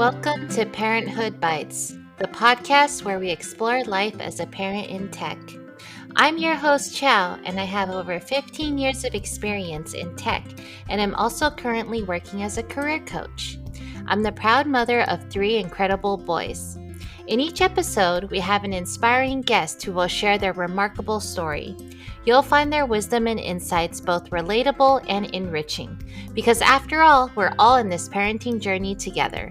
Welcome to Parenthood Bites, the podcast where we explore life as a parent in tech. I'm your host, Chow, and I have over 15 years of experience in tech, and I'm also currently working as a career coach. I'm the proud mother of 3 incredible boys. In each episode, we have an inspiring guest who will share their remarkable story. You'll find their wisdom and insights both relatable and enriching, because after all, we're all in this parenting journey together.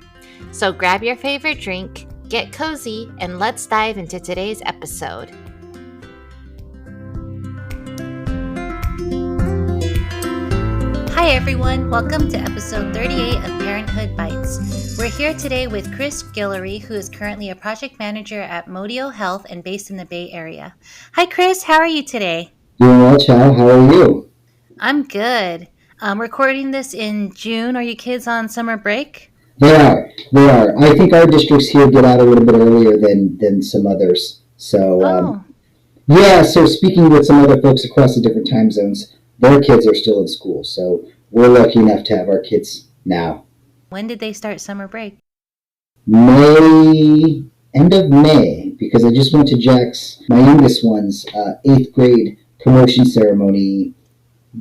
So grab your favorite drink, get cozy, and let's dive into today's episode. Hi everyone, welcome to episode 38 of Parenthood Bites. We're here today with Chris Guillory, who is currently a project manager at Modo Health and based in the Bay Area. Hi Chris, how are you today? Doing well, Chow. How are you? I'm good. I'm recording this in June. Are you kids on summer break? They are. I think our districts here get out a little bit earlier than some others. So, so speaking with some other folks across the different time zones, their kids are still in school. So we're lucky enough to have our kids now. When did they start summer break? End of May, because I just went to Jack's, my youngest one's 8th grade promotion ceremony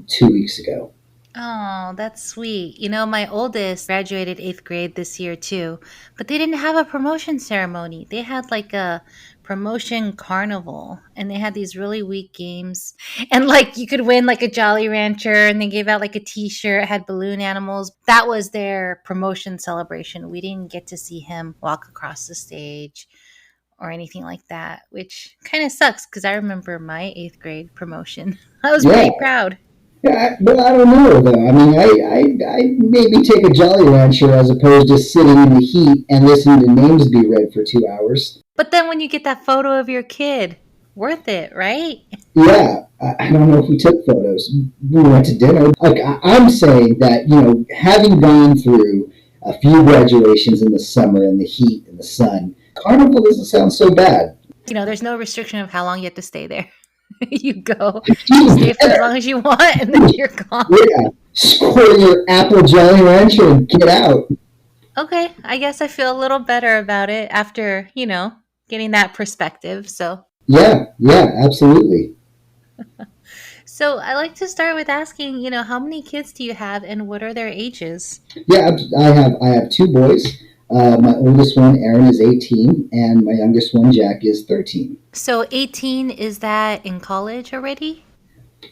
2 weeks ago. Oh, that's sweet. You know, my oldest graduated 8th grade this year too, but they didn't have a promotion ceremony. They had like a promotion carnival and they had these really weak games. And like you could win like a Jolly Rancher and they gave out like a t-shirt, had balloon animals. That was their promotion celebration. We didn't get to see him walk across the stage or anything like that, which kind of sucks because I remember my 8th grade promotion. I was pretty proud. Yeah, but I don't know though. I mean, I maybe take a Jolly Rancher as opposed to sitting in the heat and listening to names be read for 2 hours. But then when you get that photo of your kid, worth it, right? Yeah, I don't know if we took photos. We went to dinner. Like I'm saying that having gone through a few graduations in the summer in the heat and the sun, carnival doesn't sound so bad. You know, there's no restriction of how long you have to stay there. You go, you stay for as long as you want, and then you're gone. Yeah, score your apple Jolly Rancher and get out. Okay, I guess I feel a little better about it after, getting that perspective. So Yeah, absolutely. So I like to start with asking, how many kids do you have and what are their ages? Yeah, I have 2 boys. My oldest one, Aaron, is 18, and my youngest one, Jack, is 13. So 18, is that in college already?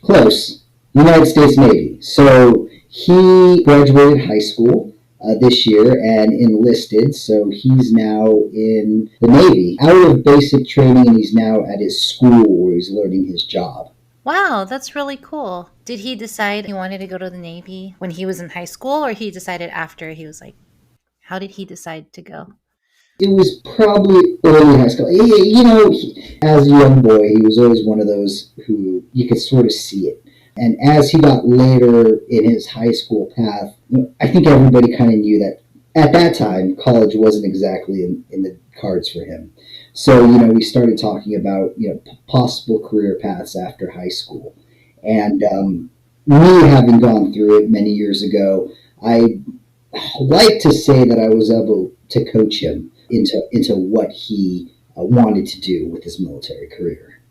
Close. United States Navy. So he graduated high school this year and enlisted, so he's now in the Navy, out of basic training, and he's now at his school where he's learning his job. Wow, that's really cool. Did he decide he wanted to go to the Navy when he was in high school, or he decided after he was like, how did he decide to go? It was probably early high school. As a young boy, he was always one of those who you could sort of see it. And as he got later in his high school path, I think everybody kind of knew that at that time, college wasn't exactly in the cards for him. So, we started talking about, possible career paths after high school. And me having gone through it many years ago, I like to say that I was able to coach him into what he wanted to do with his military career.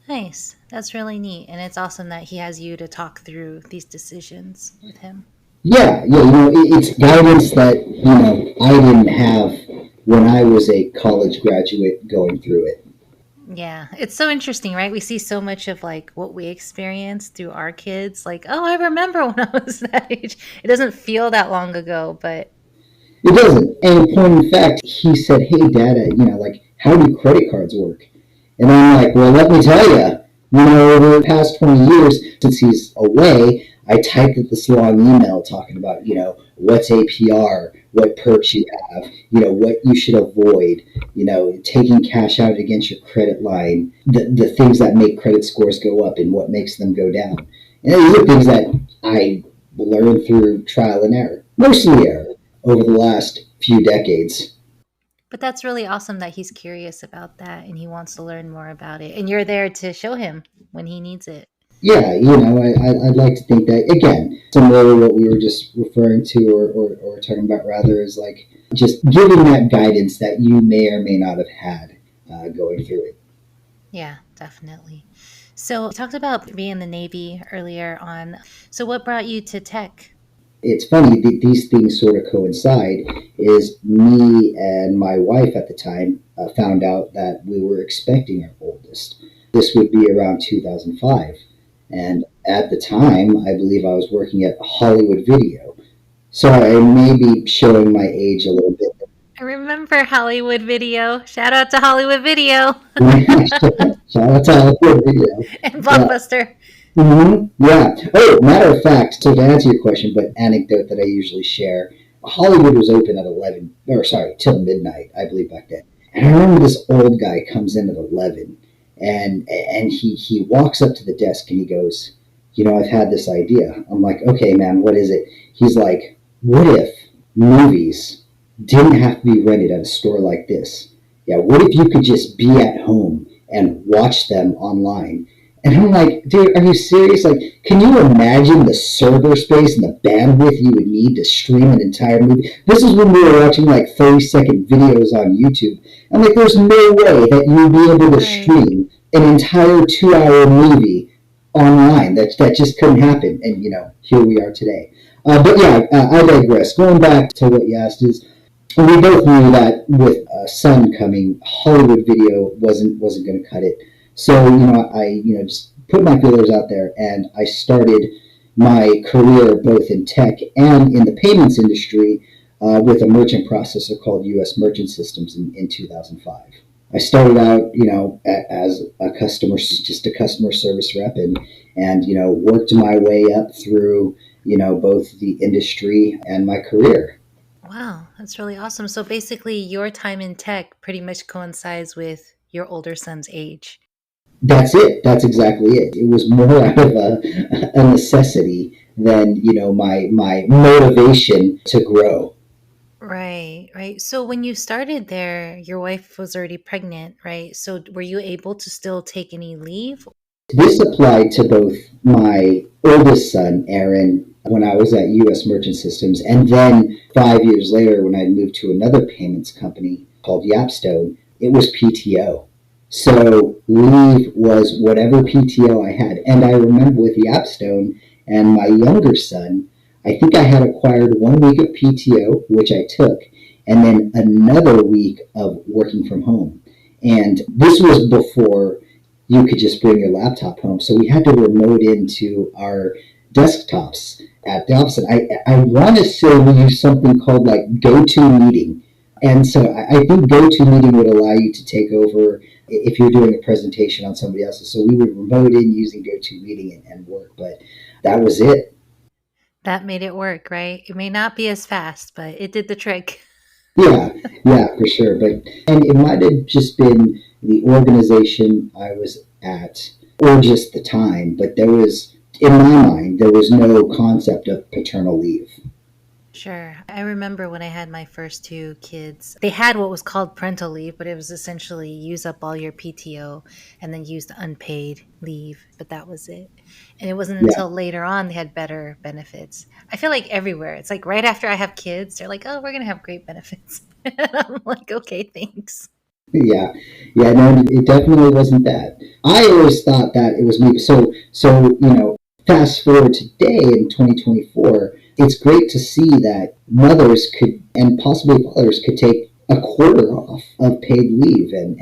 Nice. That's really neat. And it's awesome that he has you to talk through these decisions with him. Yeah, it's guidance that, I didn't have when I was a college graduate going through it. Yeah, it's so interesting, right? We see so much of like what we experience through our kids. Like, oh, I remember when I was that age. It doesn't feel that long ago, but it doesn't. And in point in fact, he said, "Hey, Dad, how do credit cards work?" And I'm like, "Well, let me tell you. Over the past 20 years since he's away, I typed up this long email talking about, what's APR, what perks you have, what you should avoid, taking cash out against your credit line, the things that make credit scores go up and what makes them go down. And these are things that I learned through trial and error, mostly error, over the last few decades. But that's really awesome that he's curious about that and he wants to learn more about it. And you're there to show him when he needs it. Yeah, I'd like to think that, again, similar to what we were just referring to or talking about rather, is like just giving that guidance that you may or may not have had going through it. Yeah, definitely. So, you talked about being in the Navy earlier on. So, what brought you to tech? It's funny that these things sort of coincide. Is me and my wife at the time found out that we were expecting our oldest. This would be around 2005. And at the time, I believe I was working at Hollywood Video. So I may be showing my age a little bit. I remember Hollywood Video. Shout out to Hollywood Video Shout out to Hollywood Video. and Yeah. Blockbuster. Yeah. Oh, matter of fact, so to answer your question, but anecdote that I usually share, Hollywood was open at 11, or sorry, till midnight, I believe back then. And I remember this old guy comes in at 11, and he walks up to the desk and he goes, I've had this idea. I'm like, okay, man, what is it? He's like, what if movies didn't have to be rented at a store like this? Yeah, what if you could just be at home and watch them online? And I'm like, dude, are you serious? Like, can you imagine the server space and the bandwidth you would need to stream an entire movie? This is when we were watching like 30-second videos on YouTube. I'm like, there's no way that you'd be able to Right. stream an entire 2-hour movie online. That just couldn't happen. And, here we are today. But yeah, I digress. Going back to what you asked is, we both knew that with a son coming, Hollywood Video wasn't going to cut it. So I just put my feelers out there, and I started my career both in tech and in the payments industry with a merchant processor called U.S. Merchant Systems in 2005. I started out, as just a customer service rep, and worked my way up through, both the industry and my career. Wow, that's really awesome. So, basically, your time in tech pretty much coincides with your older son's age. That's it. That's exactly it. It was more out of a necessity than my motivation to grow. Right, right. So when you started there, your wife was already pregnant, right? So were you able to still take any leave? This applied to both my oldest son, Aaron, when I was at U.S. Merchant Systems, and then 5 years later when I moved to another payments company called Yapstone. It was PTO. So leave was whatever PTO I had. And I remember with Yapstone and my younger son, I think I had acquired 1 week of PTO, which I took, and then another week of working from home. And this was before you could just bring your laptop home. So we had to remote into our desktops at the office. And I want to say we used something called like GoToMeeting. And so I think GoToMeeting would allow you to take over if you're doing a presentation on somebody else's. So we would remote in using GoToMeeting and work. But that was it. That made it work, right? It may not be as fast, but it did the trick. Yeah, yeah, for sure. And it might have just been the organization I was at or just the time, but in my mind, there was no concept of paternal leave. Sure. I remember when I had my first two kids, they had what was called parental leave, but it was essentially use up all your PTO and then use the unpaid leave, but that was it. And it wasn't Yeah, until later on they had better benefits. I feel like everywhere, it's like right after I have kids, they're like, oh, we're going to have great benefits. And I'm like, okay, thanks. yeah, yeah. No, it definitely wasn't that. I always thought that it was me. So fast forward today in 2024, it's great to see that mothers could and possibly fathers could take a quarter off of paid leave, and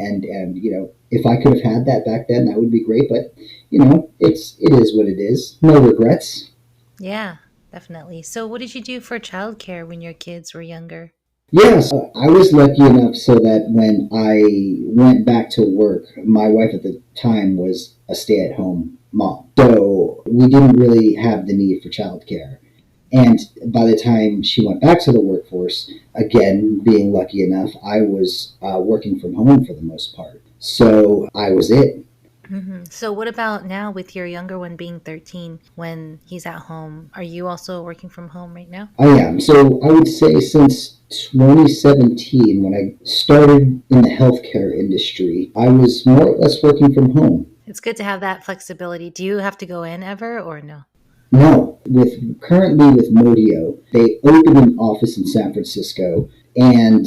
if I could have had that back then, that would be great. But it is what it is. No regrets. Yeah, definitely. So, what did you do for childcare when your kids were younger? Yes, I was lucky enough so that when I went back to work, my wife at the time was a stay-at-home mom. So we didn't really have the need for childcare. And by the time she went back to the workforce, again, being lucky enough, I was working from home for the most part. So I was it. So, what about now with your younger one being 13 when he's at home? Are you also working from home right now? I am. So I would say since 2017, when I started in the healthcare industry, I was more or less working from home. It's good to have that flexibility. Do you have to go in ever or no? No, currently with Modio, they opened an office in San Francisco, and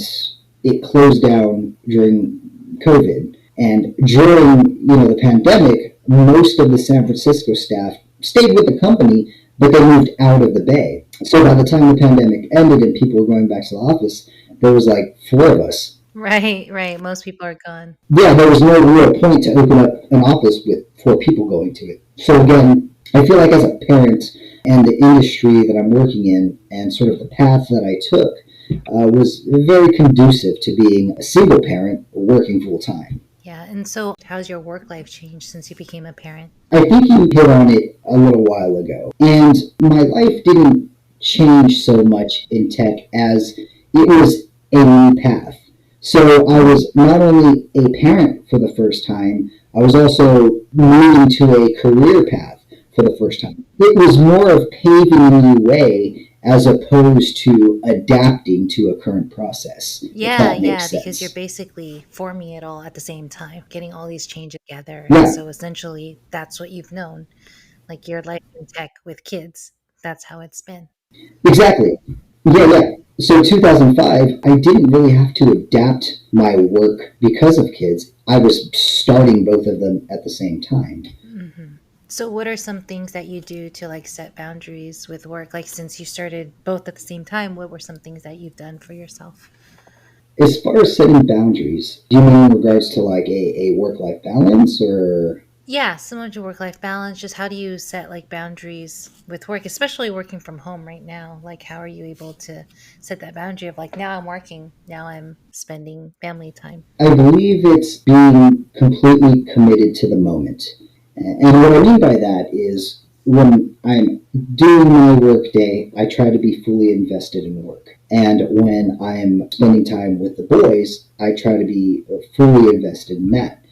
it closed down during COVID. And during the pandemic, most of the San Francisco staff stayed with the company, but they moved out of the Bay. So by the time the pandemic ended and people were going back to the office, there was like four of us. Right, right. Most people are gone. Yeah, there was no real point to open up an office with four people going to it. So again, I feel like as a parent and the industry that I'm working in and sort of the path that I took was very conducive to being a single parent working full time. Yeah. And so, how's your work life changed since you became a parent? I think you hit on it a little while ago. And my life didn't change so much in tech as it was a new path. So I was not only a parent for the first time, I was also moving to a career path for the first time. It was more of paving a new way as opposed to adapting to a current process. Yeah, yeah, because you're basically forming it all at the same time, getting all these changes together. Yeah. And so essentially, that's what you've known. Like your life in tech with kids. That's how it's been. Exactly. Yeah. So 2005, I didn't really have to adapt my work because of kids. I was starting both of them at the same time. Mm-hmm. So what are some things that you do to like set boundaries with work? Like since you started both at the same time, what were some things that you've done for yourself? As far as setting boundaries, do you mean in regards to like a work-life balance or? Yeah, similar to work-life balance, just how do you set like boundaries with work, especially working from home right now? Like how are you able to set that boundary of like now I'm working, now I'm spending family time? I believe it's being completely committed to the moment. And what I mean by that is when I'm doing my work day, I try to be fully invested in work. And when I'm spending time with the boys, I try to be fully invested in that.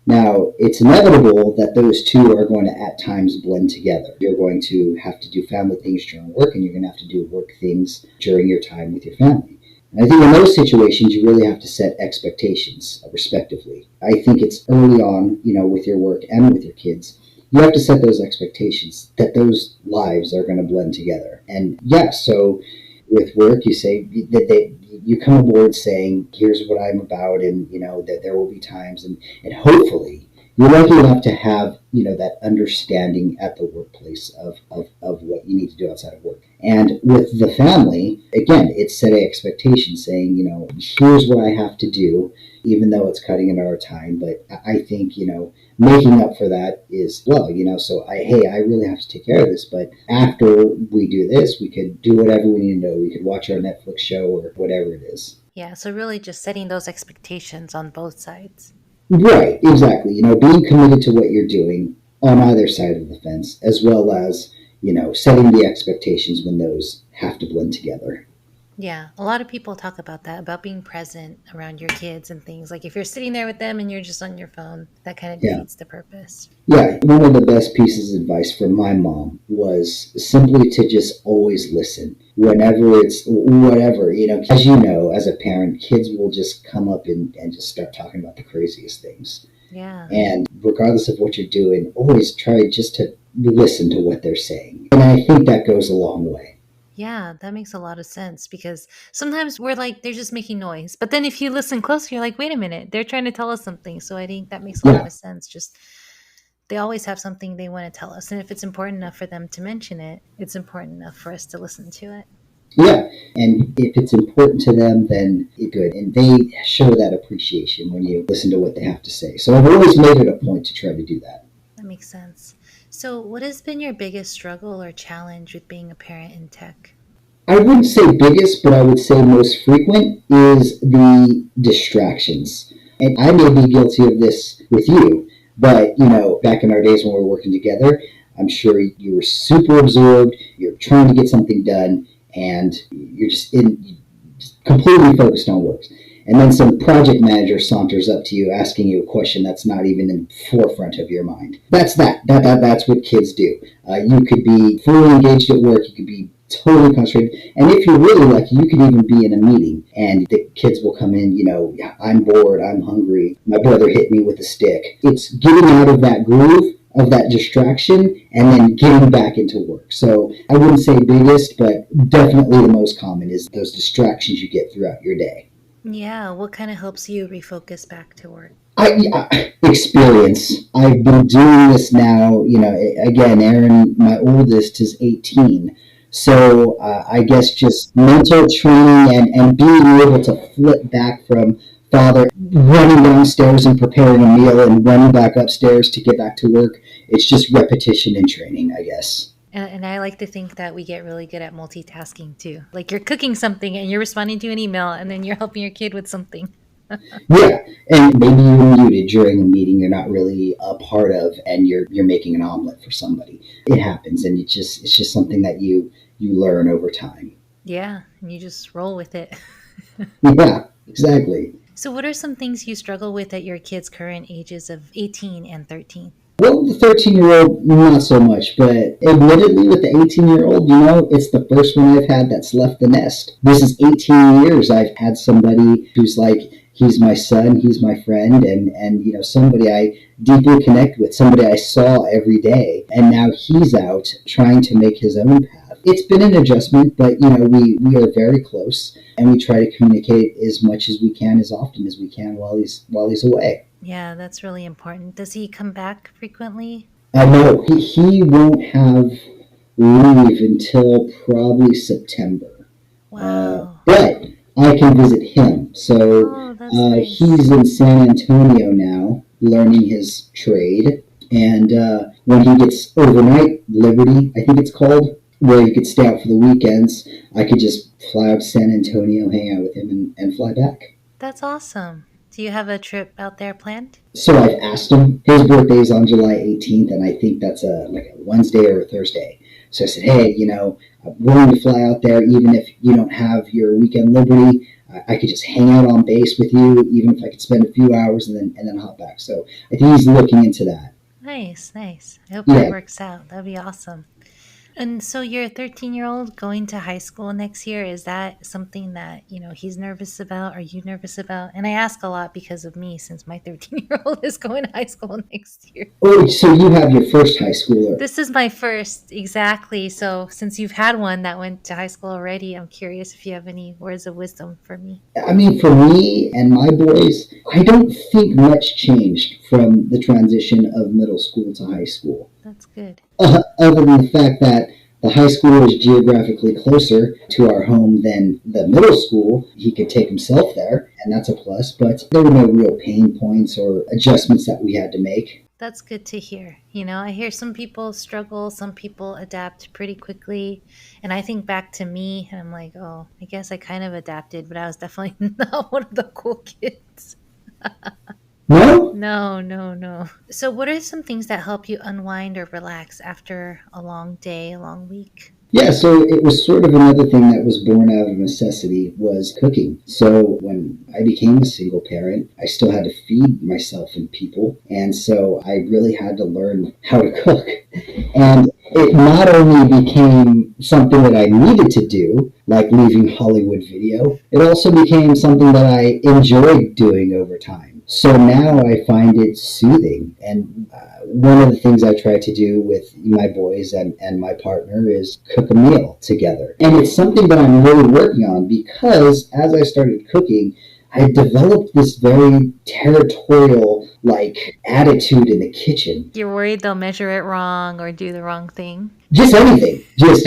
Now, it's inevitable that those two are going to at times blend together. You're going to have to do family things during work, and you're going to have to do work things during your time with your family. And I think in those situations, you really have to set expectations respectively. I think it's early on, with your work and with your kids, you have to set those expectations that those lives are going to blend together. And yeah, so with work, you say that you come aboard saying, here's what I'm about, and that there will be times, and hopefully you're lucky enough to have that understanding at the workplace of what you need to do outside of work. And with the family, again, it's setting expectations, saying, here's what I have to do, even though it's cutting into our time. But I think, making up for that is, so I really have to take care of this. But after we do this, we could do whatever we need to do. We could watch our Netflix show or whatever it is. Yeah, so really just setting those expectations on both sides. Right, exactly. Being committed to what you're doing on either side of the fence, as well as, setting the expectations when those have to blend together. Yeah, a lot of people talk about that, about being present around your kids and things. Like if you're sitting there with them and you're just on your phone, that kind of defeats the purpose. Yeah, one of the best pieces of advice from my mom was simply to just always listen. Whenever it's whatever, as as a parent, kids will just come up and just start talking about the craziest things. Yeah. And regardless of what you're doing, always try just to listen to what they're saying. And I think that goes a long way. Yeah, that makes a lot of sense because sometimes we're like, they're just making noise. But then if you listen closer, you're like, wait a minute, they're trying to tell us something. So I think that makes a lot of sense. Just they always have something they want to tell us. And if it's important enough for them to mention it, it's important enough for us to listen to it. Yeah, and if it's important to them, then good. And they show that appreciation when you listen to what they have to say. So I've always made it a point to try to do that. That makes sense. So what has been your biggest struggle or challenge with being a parent in tech? I wouldn't say biggest, but I would say most frequent is the distractions. And I may be guilty of this with you, but, back in our days when we were working together, I'm sure you were super absorbed, you're trying to get something done, and you're just completely focused on work. And then some project manager saunters up to you asking you a question that's not even in the forefront of your mind. That's what kids do. You could be fully engaged at work. You could be totally concentrated. And if you're really lucky, you could even be in a meeting and the kids will come in, I'm bored, I'm hungry, my brother hit me with a stick. It's getting out of that groove, of that distraction, and then getting back into work. So I wouldn't say biggest, but definitely the most common is those distractions you get throughout your day. Yeah, what kind of helps you refocus back to work? Experience. I've been doing this now. Again, Aaron, my oldest, is 18. So I guess just mental training and being able to flip back from father running downstairs and preparing a meal and running back upstairs to get back to work. It's just repetition and training, I guess. And I like to think that we get really good at multitasking too. Like you're cooking something and you're responding to an email and then you're helping your kid with something. Yeah, and maybe you're muted during a meeting you're not really a part of, and you're making an omelet for somebody. It happens, and it's just something that you learn over time. Yeah, and you just roll with it. Yeah, exactly. So, what are some things you struggle with at your kids' current ages of 18 and 13? Well, the 13-year-old, not so much, but admittedly, with the 18-year-old, it's the first one I've had that's left the nest. This is 18 years I've had somebody who's like, he's my son, he's my friend, and somebody I deeply connect with, somebody I saw every day, and now he's out trying to make his own path. It's been an adjustment, but we are very close, and we try to communicate as much as we can, as often as we can while he's away. Yeah, that's really important. Does he come back frequently? No, he won't have leave until probably September. Wow. But I can visit him. So Oh, that's nice. he's in San Antonio now, learning his trade. And when he gets overnight Liberty, I think it's called, where you could stay out for the weekends, I could just fly out to San Antonio, hang out with him, and fly back. That's awesome. Do you have a trip out there planned? So I've asked him. His birthday is on July 18th, and I think that's like a Wednesday or a Thursday. So I said, hey, I'm willing to fly out there, even if you don't have your weekend Liberty. I could just hang out on base with you, even if I could spend a few hours and then hop back. So I think he's looking into that. Nice, nice. I hope Yeah. that works out. That'd be awesome. And so your 13-year-old going to high school next year, is that something that, he's nervous about? Are you nervous about? And I ask a lot because of me, since my 13-year-old is going to high school next year. Oh, so you have your first high schooler. This is my first, exactly. So since you've had one that went to high school already, I'm curious if you have any words of wisdom for me. I mean, for me and my boys, I don't think much changed from the transition of middle school to high school. That's good. Other than the fact that the high school is geographically closer to our home than the middle school. He could take himself there, and that's a plus, but there were no real pain points or adjustments that we had to make. That's good to hear. I hear some people struggle, some people adapt pretty quickly. And I think back to me, and I'm like, oh, I guess I kind of adapted, but I was definitely not one of the cool kids. No? No. So, what are some things that help you unwind or relax after a long day, a long week? Yeah, so it was sort of another thing that was born out of necessity was cooking. So when I became a single parent, I still had to feed myself and people. And so I really had to learn how to cook. And it not only became something that I needed to do, like leaving Hollywood video, it also became something that I enjoyed doing over time. So now I find it soothing. And one of the things I try to do with my boys and my partner is cook a meal together. And it's something that I'm really working on because as I started cooking, I developed this very territorial attitude in the kitchen. You're worried they'll measure it wrong or do the wrong thing? Just anything. Just,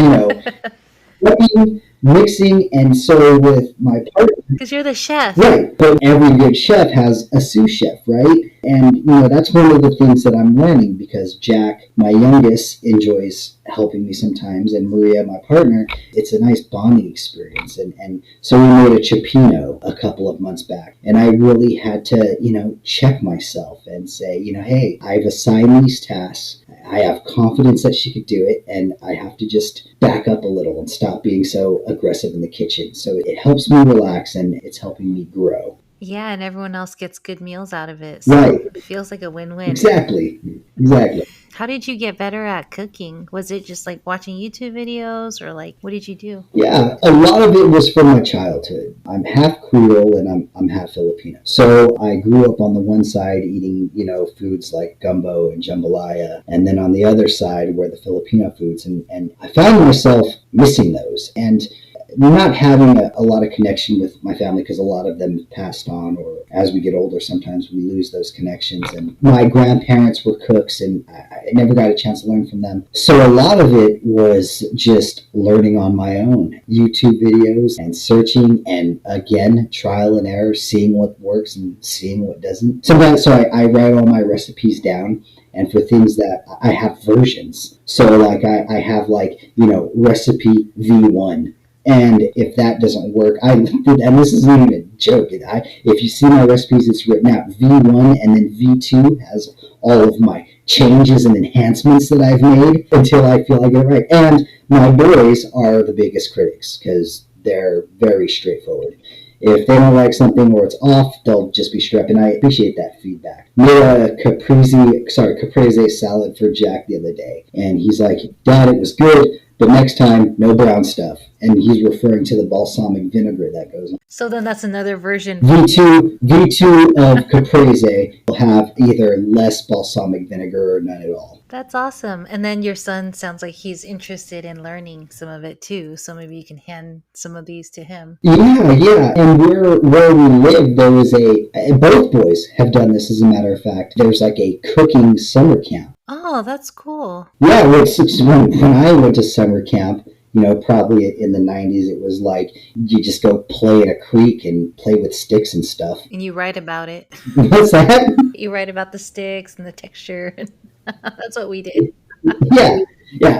cooking, mixing, and so with my partner. Because you're the chef. Right, but every good chef has a sous chef, right? And, that's one of the things that I'm learning because Jack, my youngest, enjoys helping me sometimes, and Maria, my partner, it's a nice bonding experience. And so we made a cioppino a couple of months back, and I really had to, check myself and say, hey, I've assigned these tasks. I have confidence that she could do it, and I have to just back up a little and stop being so aggressive in the kitchen. So it helps me relax, and it's helping me grow. Yeah, and everyone else gets good meals out of it. So Right. It feels like a win-win. Exactly. How did you get better at cooking? Was it just like watching YouTube videos or like what did you do? Yeah, a lot of it was from my childhood. I'm half Creole and I'm half Filipino. So I grew up on the one side eating, foods like gumbo and jambalaya, and then on the other side were the Filipino foods, and I found myself missing those. And not having a lot of connection with my family because a lot of them passed on, or as we get older, sometimes we lose those connections. And my grandparents were cooks, and I never got a chance to learn from them. So a lot of it was just learning on my own, YouTube videos and searching, and again, trial and error, seeing what works and seeing what doesn't. Sometimes, so I write all my recipes down. And for things that I have versions. So like I have recipe V1. And if that doesn't work, and this isn't even a joke, if you see my recipes, it's written out V1, and then V2 has all of my changes and enhancements that I've made until I feel I get it right. And my boys are the biggest critics because they're very straightforward. If they don't like something or it's off, they'll just be straight up, and I appreciate that feedback. Made a caprese salad for Jack the other day, and he's like, "Dad, it was good, but next time, no brown stuff." And he's referring to the balsamic vinegar that goes on. So then that's another version. V2 of caprese will have either less balsamic vinegar or none at all. That's awesome. And then your son sounds like he's interested in learning some of it too. So maybe you can hand some of these to him. Yeah. And where we live, there was both boys have done this, as a matter of fact. There's like a cooking summer camp. Oh, that's cool. Yeah, when I went to summer camp, probably in the 90s, it was like you just go play in a creek and play with sticks and stuff. And you write about it. What's that? You write about the sticks and the texture. That's what we did. Yeah.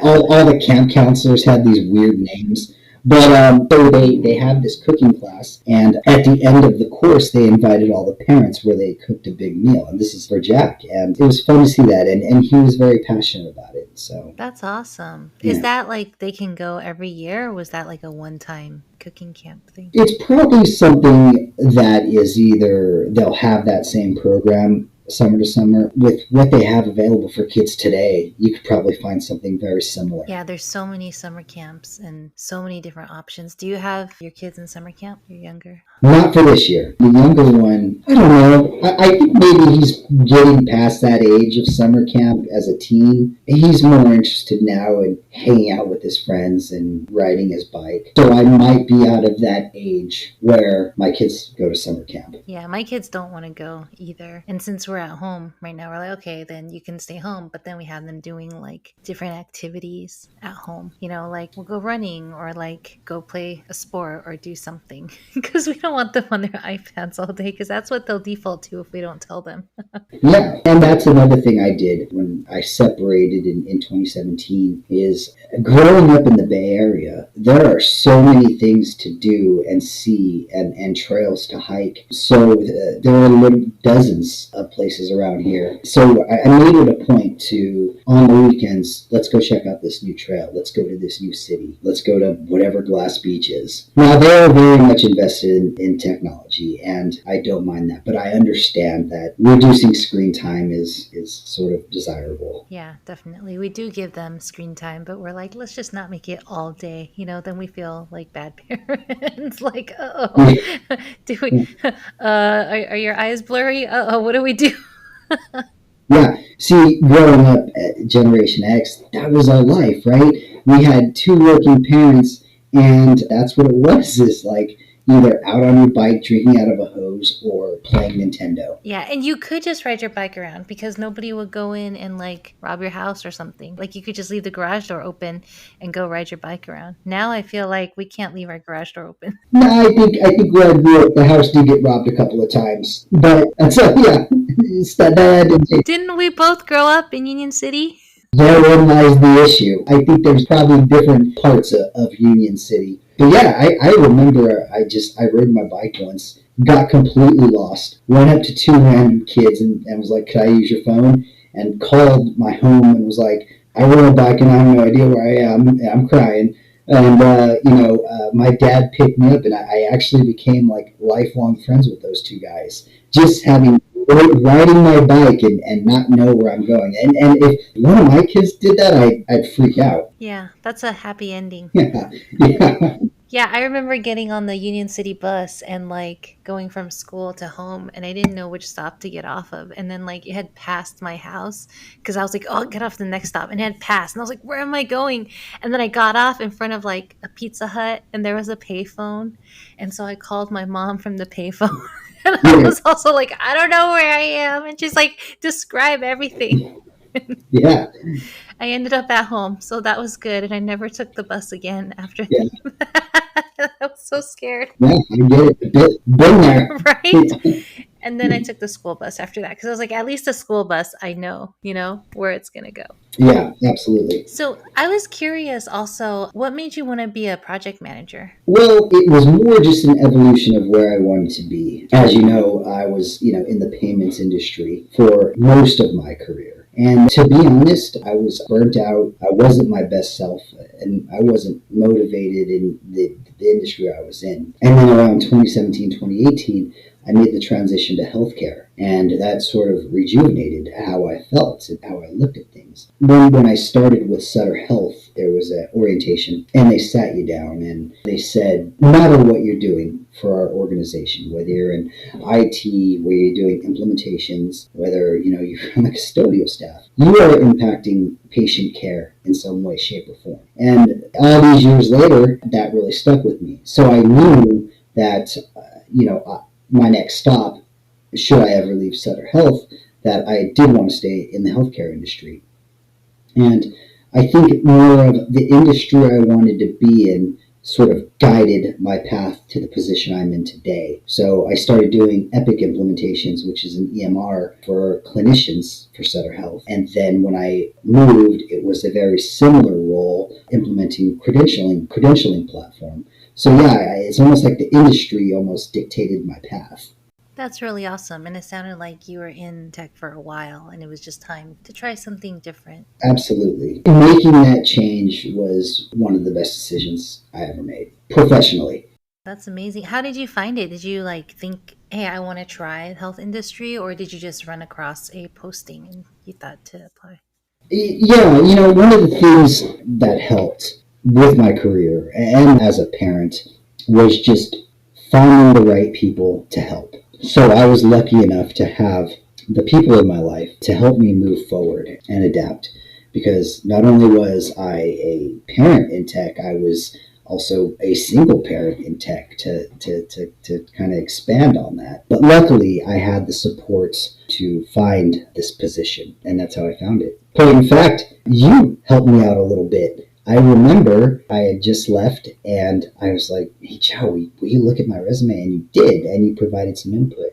All the camp counselors had these weird names. But so they have this cooking class, and at the end of the course, they invited all the parents where they cooked a big meal, and this is for Jack, and it was fun to see that, and he was very passionate about it. So that's awesome. Yeah. Is that like they can go every year, or was that like a one-time cooking camp thing? It's probably something that is either they'll have that same program summer to summer. With what they have available for kids today, you could probably find something very similar. Yeah, there's so many summer camps and so many different options. Do you have your kids in summer camp? You're younger? Not for this year. The younger one, I don't know. I think maybe he's getting past that age of summer camp as a teen. He's more interested now in hanging out with his friends and riding his bike. So I might be out of that age where my kids go to summer camp. Yeah, my kids don't want to go either. And since we're at home right now, we're like, okay, then you can stay home. But then we have them doing like different activities at home. Like we'll go running or like go play a sport or do something because we don't want them on their iPads all day because that's what they'll default to if we don't tell them. Yeah, and that's another thing I did when I separated in 2017 is growing up in the Bay Area, there are so many things to do and see and trails to hike. So there are dozens of places around here. So I made it a point to, on the weekends, let's go check out this new trail. Let's go to this new city. Let's go to whatever Glass Beach is. Now, they're very much invested in technology, and I don't mind that. But I understand that reducing screen time is sort of desirable. Yeah, definitely. We do give them screen time, but we're like, let's just not make it all day. Then we feel like bad parents. Like, do we? Are your eyes blurry? What do we do? Yeah. See, growing up at Generation X, that was our life, right? We had two working parents, and that's what it was. Is like either out on your bike drinking out of a hose or playing Nintendo. Yeah, and you could just ride your bike around because nobody would go in and like rob your house or something. Like you could just leave the garage door open and go ride your bike around. Now I feel like we can't leave our garage door open. No, I think where I grew up, the house did get robbed a couple of times. But so yeah, didn't we both grow up in Union City? Therein lies the issue. I think there's probably different parts of Union City. But yeah, I remember I rode my bike once, got completely lost, went up to two random kids and was like, "Could I use your phone?" And called my home and was like, "I rode a bike and I have no idea where I am. I'm crying." And, my dad picked me up and I actually became like lifelong friends with those two guys. Just having riding my bike and not know where I'm going. And if one of my kids did that, I'd freak out. Yeah, that's a happy ending. Yeah, yeah, Yeah, I remember getting on the Union City bus and like going from school to home, and I didn't know which stop to get off of. And then like it had passed my house because I was like, oh, I'll get off the next stop. And it had passed. And I was like, where am I going? And then I got off in front of like a Pizza Hut and there was a payphone. And so I called my mom from the payphone. And I yeah, was also like, I don't know where I am. And she's like, describe everything. yeah, I ended up at home, so that was good, and I never took the bus again after yeah. that. I was so scared, Yeah, I get it. Been there. right? And then I took the school bus after that because I was like, at least the school bus, I know, where it's gonna go. Yeah, absolutely. So I was curious also, what made you want to be a project manager? Well, it was more just an evolution of where I wanted to be. As you know, I was, in the payments industry for most of my career. And to be honest, I was burnt out. I wasn't my best self, and I wasn't motivated in the industry I was in. And then around 2017, 2018, I made the transition to healthcare, and that sort of rejuvenated how I felt and how I looked at things. When I started with Sutter Health, there was an orientation, and they sat you down and they said, no matter what you're doing for our organization, whether you're in IT, where you're doing implementations, whether you're on the custodial staff, you are impacting patient care in some way, shape, or form. And all these years later, that really stuck with me. So I knew that, my next stop, should I ever leave Sutter Health, that I did want to stay in the healthcare industry. And I think more of the industry I wanted to be in sort of guided my path to the position I'm in today. So I started doing Epic implementations, which is an EMR for clinicians for Sutter Health. And then when I moved, it was a very similar role implementing credentialing platform. So yeah, it's almost like the industry almost dictated my path. That's really awesome. And it sounded like you were in tech for a while and it was just time to try something different. Absolutely. Making that change was one of the best decisions I ever made professionally. That's amazing. How did you find it? Did you like think, hey, I want to try the health industry, or did you just run across a posting and you thought to apply? Yeah, one of the things that helped with my career and as a parent was just finding the right people to help. So I was lucky enough to have the people in my life to help me move forward and adapt, because not only was I a parent in tech, I was also a single parent in tech to kind of expand on that. But luckily, I had the support to find this position, and that's how I found it. But in fact, you helped me out a little bit. I remember I had just left and I was like, hey, Joe, will you look at my resume? And you did, and you provided some input.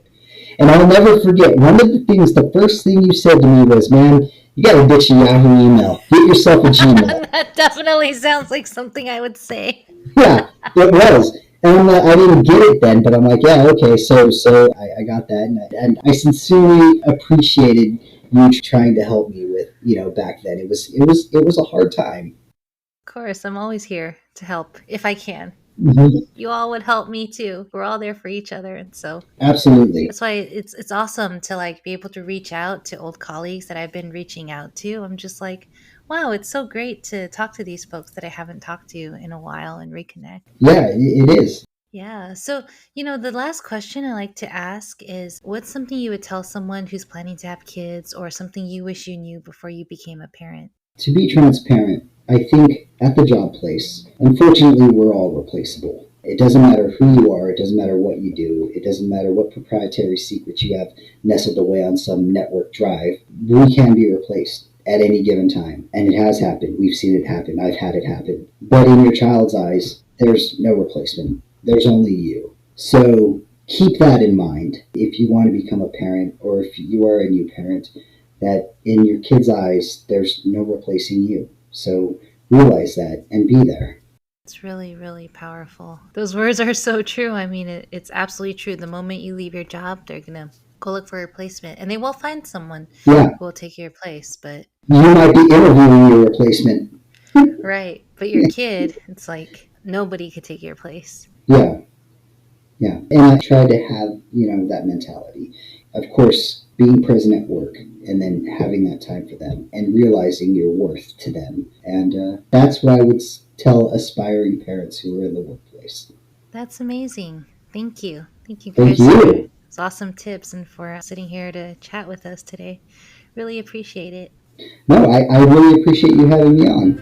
And I'll never forget, one of the things, the first thing you said to me was, man, you got to ditch a Yahoo email. Get yourself a Gmail. That definitely sounds like something I would say. Yeah, it was. And I didn't get it then, but I'm like, yeah, okay, so I got that. And I sincerely appreciated you trying to help me with, back then. It was a hard time. Of course, I'm always here to help if I can. Mhm. You all would help me too. We're all there for each other, and so Absolutely. that's why it's awesome to like be able to reach out to old colleagues that I've been reaching out to. I'm just like, wow, it's so great to talk to these folks that I haven't talked to in a while and reconnect. Yeah, it is. Yeah. So, the last question I like to ask is, what's something you would tell someone who's planning to have kids, or something you wish you knew before you became a parent? To be transparent, I think at the job place, unfortunately, we're all replaceable. It doesn't matter who you are, it doesn't matter what you do, it doesn't matter what proprietary secrets you have nestled away on some network drive, we can be replaced at any given time. And it has happened. We've seen it happen. I've had it happen. But in your child's eyes, there's no replacement. There's only you. So keep that in mind if you want to become a parent, or if you are a new parent, that in your kid's eyes, there's no replacing you. So realize that and be there. It's really, really powerful. Those words are so true. I mean, it's absolutely true. The moment you leave your job, they're going to go look for a replacement, and they will find someone Yeah, who will take your place. But, you might be interviewing your replacement. right. But your kid, it's like nobody could take your place. Yeah, yeah. And I try to have, that mentality. Of course, being present at work and then having that time for them and realizing your worth to them. And that's what I would tell aspiring parents who are in the workplace. That's amazing. Thank you. Thank you, Thank Chris, for you. those awesome tips and for sitting here to chat with us today. Really appreciate it. No, I really appreciate you having me on.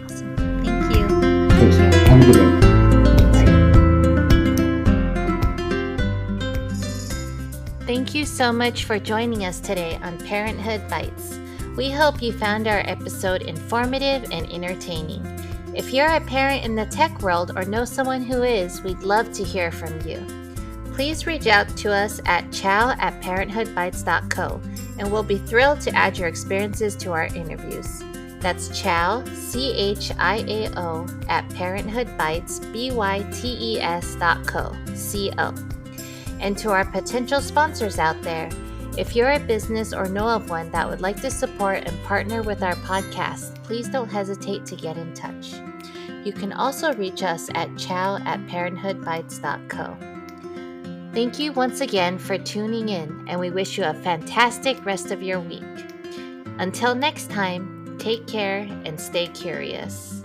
Awesome. Thank you. Thanks. Take care. Have a good one. Thank you so much for joining us today on Parenthood Bites. We hope you found our episode informative and entertaining. If you're a parent in the tech world or know someone who is, we'd love to hear from you. Please reach out to us at chow@parenthoodbites.co, and we'll be thrilled to add your experiences to our interviews. That's chow, CHIAO, @parenthoodbites.co. And to our potential sponsors out there, if you're a business or know of one that would like to support and partner with our podcast, please don't hesitate to get in touch. You can also reach us at chow@parenthoodbites.co. Thank you once again for tuning in, and we wish you a fantastic rest of your week. Until next time, take care and stay curious.